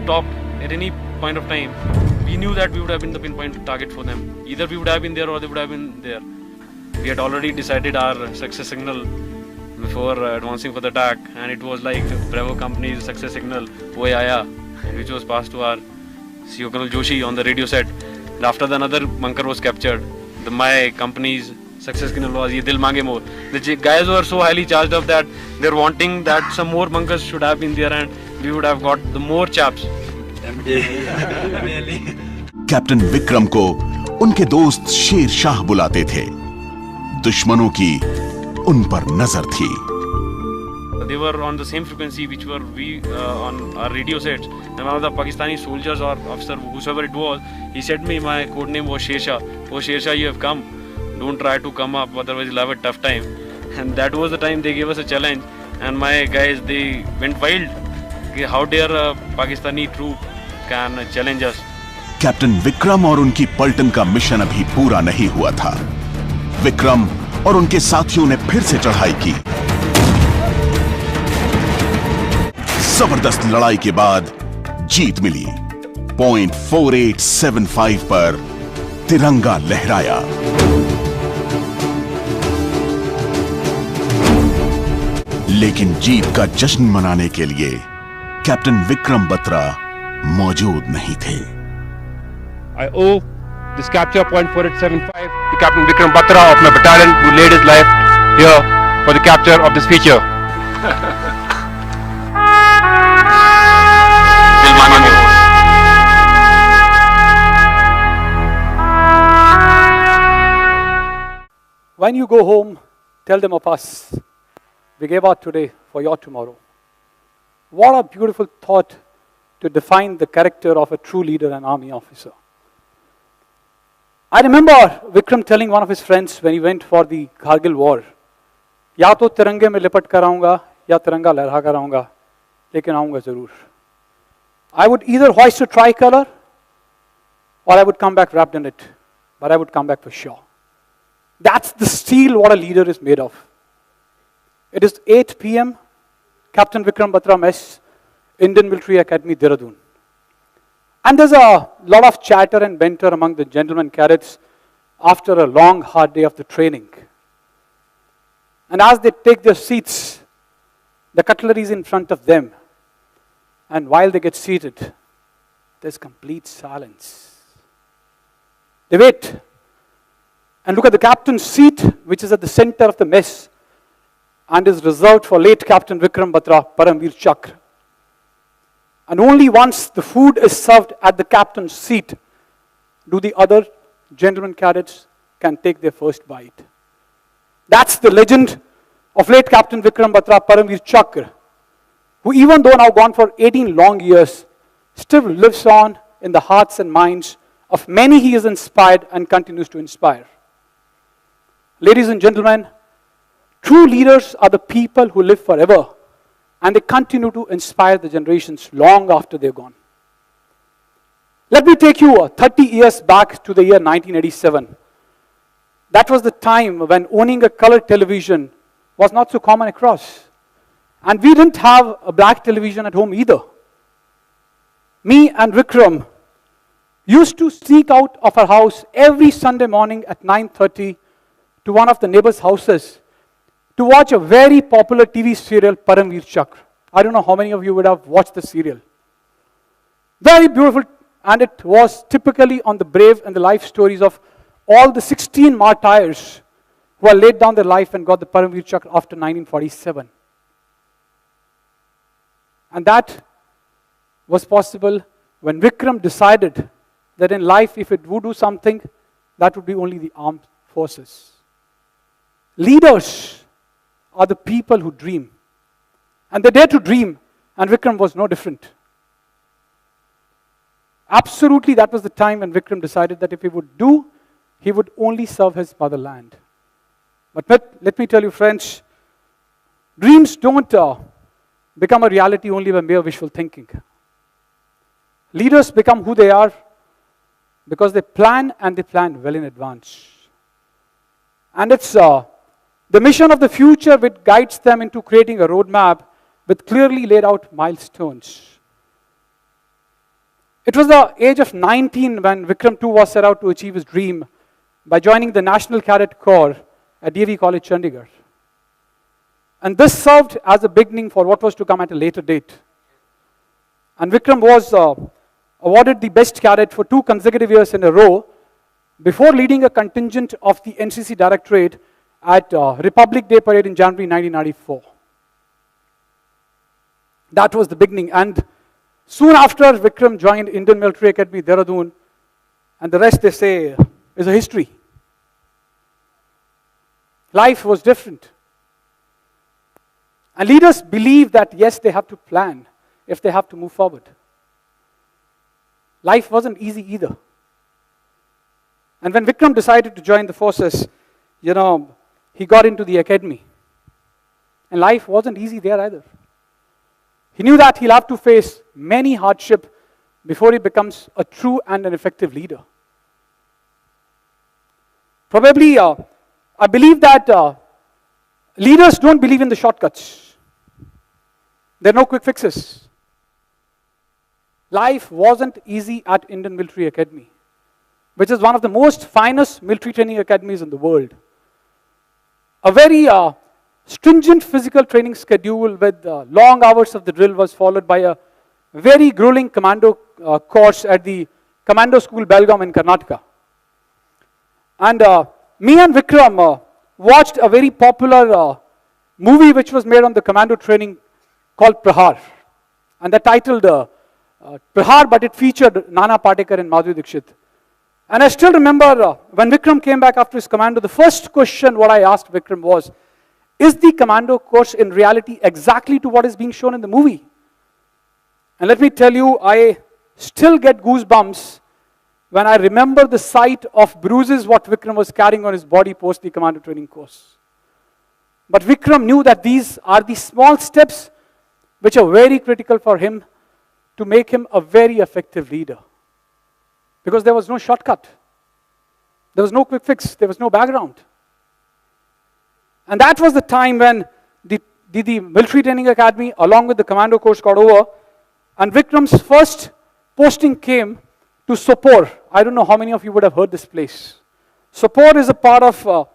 top at any point of time, we knew that we would have been the pinpoint target for them. Either we would have been there or they would have been there. We had already decided our success signal before advancing for the attack, and it was like Bravo company's success signal, "Woh aaya," which was passed to our CEO Colonel Joshi on the radio set. And after the another bunker was captured, my company's success signal was "Ye dil mange more." The guys were so highly charged up that they're wanting that some more bunkers should have been there, and we would have got the more chaps. Captain Vikram को उनके दोस्त शेरशाह बुलाते थे। दुश्मनों की उन पर नजर थी। They were on the same frequency which were we on our radio sets. And one of the Pakistani soldiers or officer, whoever it was, he said me, my code name was Shershah. "Oh Shershah, you have come. Don't try to come up, otherwise you'll have a tough time." And that was the time they gave us a challenge. And my guys, they went wild. How dare a Pakistani troop can challenge us? Captain Vikram और उनकी पलटन का mission अभी पूरा नहीं हुआ था। विक्रम और उनके साथियों ने फिर से चढ़ाई की। जबरदस्त लड़ाई के बाद जीत मिली। पॉइंट 4875 पर तिरंगा लहराया। लेकिन जीत का जश्न मनाने के लिए कैप्टन विक्रम बत्रा मौजूद नहीं थे। I owe this capture point 4875 to Captain Vikram Batra of my battalion, who laid his life here for the capture of this feature. When you go home, tell them of us. We gave out today for your tomorrow. What a beautiful thought to define the character of a true leader and army officer. I remember Vikram telling one of his friends when he went for the Kargil war, या तो तिरंगे में लिपट कर आऊंगा या तिरंगा लहरा कर आऊंगा, लेकिन आऊंगा जरूर. I would either hoist a tricolor or I would come back wrapped in it, but I would come back for sure. That's the steel what a leader is made of. It is 8 p.m. Captain Vikram Batra Mess, Indian Military Academy, Dehradun. And there's a lot of chatter and banter among the gentlemen cadets after a long, hard day of the training. And as they take their seats, the cutlery is in front of them. And while they get seated, there's complete silence. They wait and look at the captain's seat, which is at the center of the mess and is reserved for late Captain Vikram Batra, Paramveer Chakra. And only once the food is served at the captain's seat do the other gentlemen cadets can take their first bite. That's the legend of late Captain Vikram Batra, Paramveer Chakra, who even though now gone for 18 long years, still lives on in the hearts and minds of many he has inspired and continues to inspire. Ladies and gentlemen, true leaders are the people who live forever, and they continue to inspire the generations long after they're gone. Let me take you 30 years back to the year 1987. That was the time when owning a color television was not so common across. And we didn't have a black television at home either. Me and Vikram used to sneak out of our house every Sunday morning at 9:30 to one of the neighbors' houses to watch a very popular TV serial, Paramveer Chakra. I don't know how many of you would have watched the serial. Very beautiful, and it was typically on the brave and the life stories of all the 16 martyrs who had laid down their life and got the Paramveer Chakra after 1947. And that was possible when Vikram decided that in life, if it would do something, that would be only the armed forces. Leaders are the people who dream. And they dare to dream, and Vikram was no different. Absolutely, that was the time when Vikram decided that if he would do, he would only serve his motherland. But let me tell you, friends, dreams don't become a reality only by mere wishful thinking. Leaders become who they are because they plan, and they plan well in advance. And it's the mission of the future which guides them into creating a roadmap with clearly laid out milestones. It was the age of 19 when Vikram too was set out to achieve his dream by joining the National Cadet Corps at DAV College, Chandigarh. And this served as a beginning for what was to come at a later date. And Vikram was awarded the best cadet for 2 consecutive years in a row before leading a contingent of the NCC Directorate at Republic Day Parade in January 1994. That was the beginning. And soon after, Vikram joined Indian Military Academy, Dehradun, and the rest, they say, is a history. Life was different. And leaders believe that, yes, they have to plan if they have to move forward. Life wasn't easy either. And when Vikram decided to join the forces, he got into the academy. And life wasn't easy there either. He knew that he'll have to face many hardships before he becomes a true and an effective leader. Probably, I believe that leaders don't believe in the shortcuts. There are no quick fixes. Life wasn't easy at Indian Military Academy, which is one of the most finest military training academies in the world. A very stringent physical training schedule with long hours of the drill was followed by a very grueling commando course at the Commando School, Belgaum in Karnataka. And me and Vikram watched a very popular movie which was made on the commando training called Prahar. And the titled Prahar, but it featured Nana Patekar and Madhuri Dixit. And I still remember when Vikram came back after his commando, the first question what I asked Vikram was, is the commando course in reality exactly to what is being shown in the movie? And let me tell you, I still get goosebumps when I remember the sight of bruises what Vikram was carrying on his body post the commando training course. But Vikram knew that these are the small steps which are very critical for him to make him a very effective leader. Because there was no shortcut. There was no quick fix. There was no background. And that was the time when the Military Training Academy along with the Commando course got over, and Vikram's first posting came to Sopore. I don't know how many of you would have heard this place. Sopore is a part of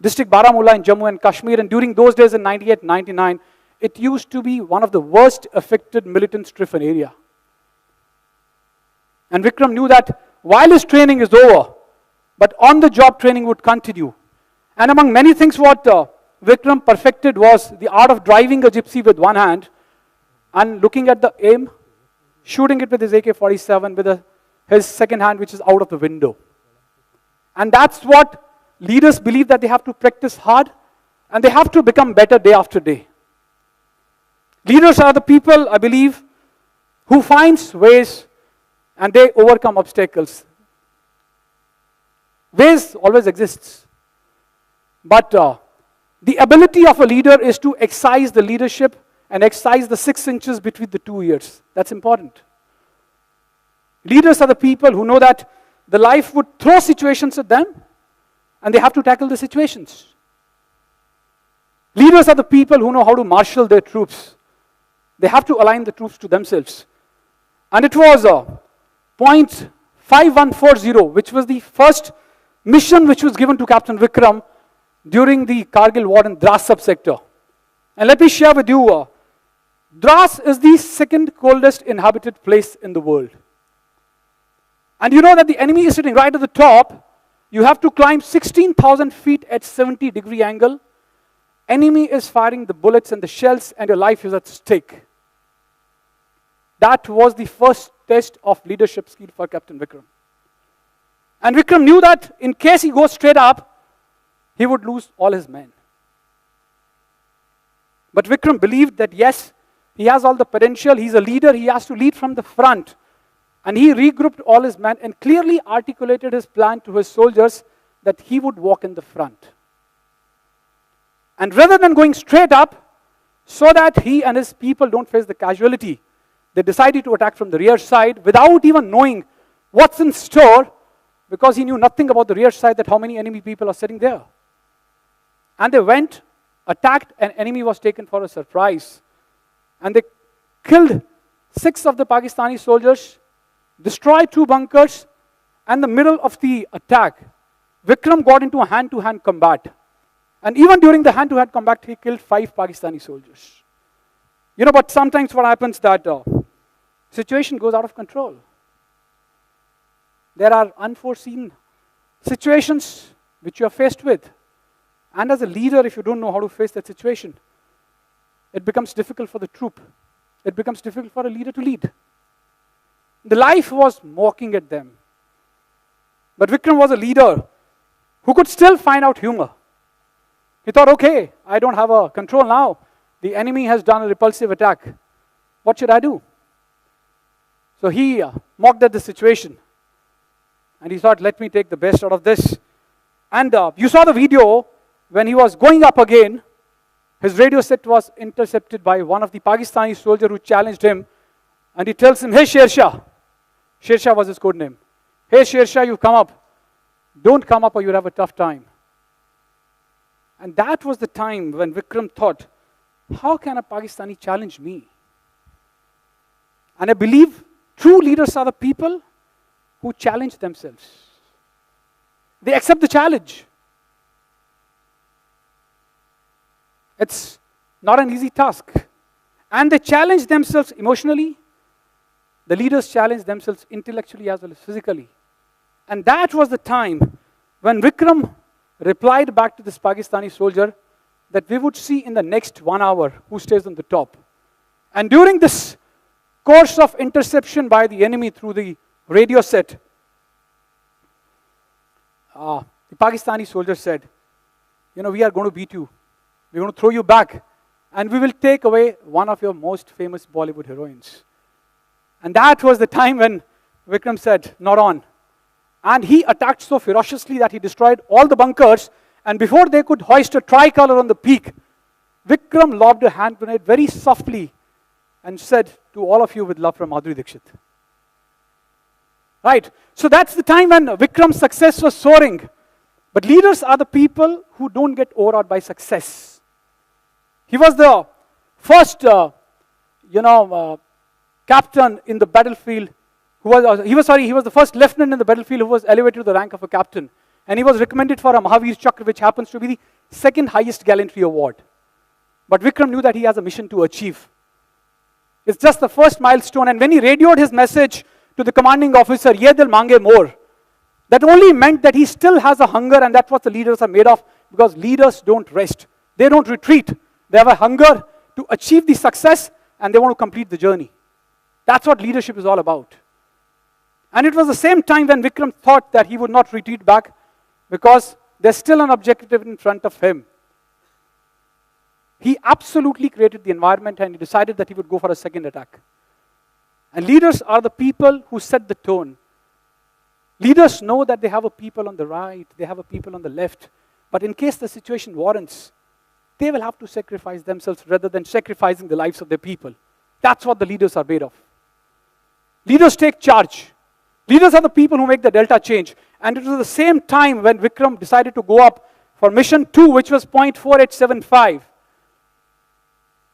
district Baramulla in Jammu and Kashmir, and during those days in 98, 99, it used to be one of the worst affected militant-stricken area. And Vikram knew that while his training is over, but on-the-job training would continue. And among many things what Vikram perfected was the art of driving a gypsy with one hand and looking at the aim, shooting it with his AK-47 with his second hand which is out of the window. And that's what leaders believe, that they have to practice hard and they have to become better day after day. Leaders are the people, I believe, who finds ways and they overcome obstacles. Ways always exists. But the ability of a leader is to exercise the leadership and exercise the 6 inches between the 2 ears. That's important. Leaders are the people who know that the life would throw situations at them and they have to tackle the situations. Leaders are the people who know how to marshal their troops. They have to align the troops to themselves. And it was point 5140, which was the first mission which was given to Captain Vikram during the Kargil war in Dras subsector. And let me share with you, Dras is the second coldest inhabited place in the world. And you know that the enemy is sitting right at the top. You have to climb 16,000 feet at 70-degree angle. Enemy is firing the bullets and the shells and your life is at stake. That was the first test of leadership skill for Captain Vikram. And Vikram knew that in case he goes straight up, he would lose all his men. But Vikram believed that yes, he has all the potential, he's a leader, he has to lead from the front. And he regrouped all his men and clearly articulated his plan to his soldiers that he would walk in the front. And rather than going straight up, so that he and his people don't face the casualty, they decided to attack from the rear side without even knowing what's in store, because he knew nothing about the rear side, that how many enemy people are sitting there. And they went, attacked, and enemy was taken for a surprise. And they killed 6 of the Pakistani soldiers destroyed 2 bunkers, and the middle of the attack, Vikram got into a hand-to-hand combat. And even during the hand-to-hand combat, he killed 5 Pakistani soldiers. You know, but sometimes what happens that situation goes out of control. There are unforeseen situations which you are faced with. And as a leader, if you don't know how to face that situation, it becomes difficult for the troop. It becomes difficult for a leader to lead. The life was mocking at them. But Vikram was a leader who could still find out humor. He thought, okay, I don't have a control now. The enemy has done a repulsive attack. What should I do? So he mocked at the situation. And he thought, let me take the best out of this. And you saw the video when he was going up again. His radio set was intercepted by one of the Pakistani soldiers who challenged him. And he tells him, hey Shershah. Shershah was his code name. Hey Shershah, you come up. Don't come up or you'll have a tough time. And that was the time when Vikram thought, how can a Pakistani challenge me? And I believe true leaders are the people who challenge themselves. They accept the challenge. It's not an easy task. And they challenge themselves emotionally. The leaders challenge themselves intellectually as well as physically. And that was the time when Vikram replied back to this Pakistani soldier that we would see in the next 1 hour who stays on the top. And during this course of interception by the enemy through the radio set, the Pakistani soldier said, you know, we are going to beat you. We're going to throw you back. And we will take away one of your most famous Bollywood heroines. And that was the time when Vikram said, not on. And he attacked so ferociously that he destroyed all the bunkers. And before they could hoist a tricolor on the peak, Vikram lobbed a hand grenade very softly and said to all of you with love from Madhuri Dixit. Right? So that's the time when Vikram's success was soaring. But leaders are the people who don't get overawed by success. He was the first, captain in the battlefield. He was the first lieutenant in the battlefield who was elevated to the rank of a captain. And he was recommended for a Mahavir Chakra, which happens to be the second highest gallantry award. But Vikram knew that he has a mission to achieve. It's just the first milestone. And when he radioed his message to the commanding officer, Ye dil mange more, that only meant that he still has a hunger, and that's what the leaders are made of, because leaders don't rest. They don't retreat. They have a hunger to achieve the success, and they want to complete the journey. That's what leadership is all about. And it was the same time when Vikram thought that he would not retreat back, because there's still an objective in front of him. He absolutely created the environment, and he decided that he would go for a second attack. And leaders are the people who set the tone. Leaders know that they have a people on the right, they have a people on the left, but in case the situation warrants, they will have to sacrifice themselves rather than sacrificing the lives of their people. That's what the leaders are made of. Leaders take charge. Leaders are the people who make the delta change. And it was the same time when Vikram decided to go up for mission 2, which was 0.4875.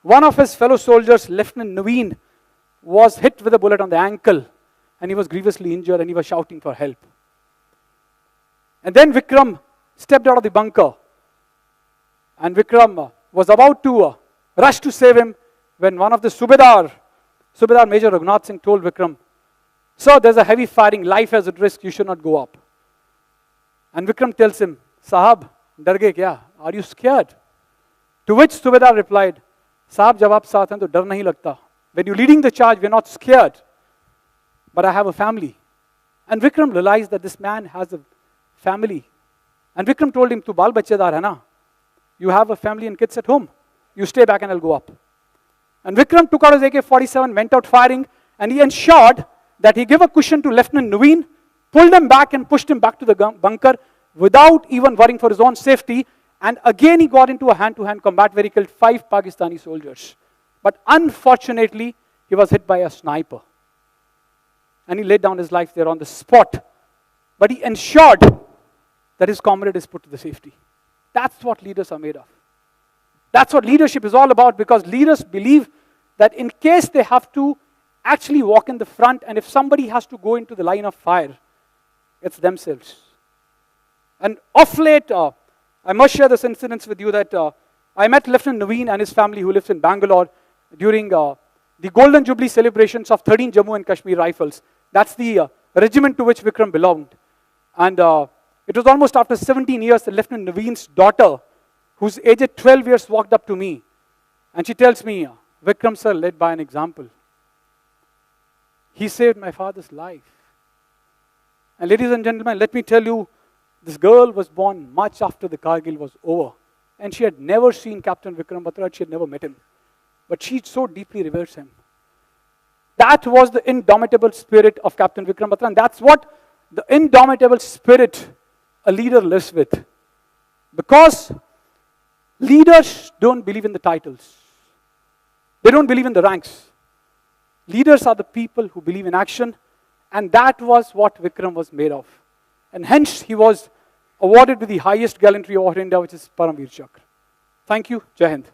One of his fellow soldiers, Lieutenant Naveen, was hit with a bullet on the ankle, and he was grievously injured, and he was shouting for help. And then Vikram stepped out of the bunker, and Vikram was about to rush to save him when one of the Subedar Major Raghunath Singh told Vikram, sir, there's a heavy firing, life is at risk, you should not go up. And Vikram tells him, Sahab, dar gaye kya? Are you scared? To which Subedar replied, Sahab, jab aap saath hain to dar nahi lagta. When you're leading the charge, we're not scared. But I have a family. And Vikram realized that this man has a family. And Vikram told him, tu baal bachedar hai na? You have a family and kids at home. You stay back and I'll go up. And Vikram took out his AK-47, went out firing, and he ensured that he gave a cushion to Lieutenant Naveen, pulled him back and pushed him back to the bunker without even worrying for his own safety. And again he got into a hand-to-hand combat where he killed 5 Pakistani soldiers. But unfortunately, he was hit by a sniper. And he laid down his life there on the spot. But he ensured that his comrade is put to the safety. That's what leaders are made of. That's what leadership is all about, because leaders believe that in case they have to actually walk in the front, and if somebody has to go into the line of fire, it's themselves. And of late, I must share this incident with you that I met Lieutenant Naveen and his family who lives in Bangalore during the Golden Jubilee celebrations of 13 Jammu and Kashmir Rifles. That's the regiment to which Vikram belonged. And it was almost after 17 years that Lieutenant Naveen's daughter, who's aged 12 years, walked up to me. And she tells me, Vikram sir led by an example. He saved my father's life. And ladies and gentlemen, let me tell you, this girl was born much after the Kargil was over. And she had never seen Captain Vikram Batra, she had never met him. But she so deeply reveres him. That was the indomitable spirit of Captain Vikram Batra, and that's what the indomitable spirit a leader lives with. Because leaders don't believe in the titles. They don't believe in the ranks. Leaders are the people who believe in action, and that was what Vikram was made of. And hence he was awarded with the highest gallantry award in India, which is Paramveer Chakra. Thank you. Jai Hind.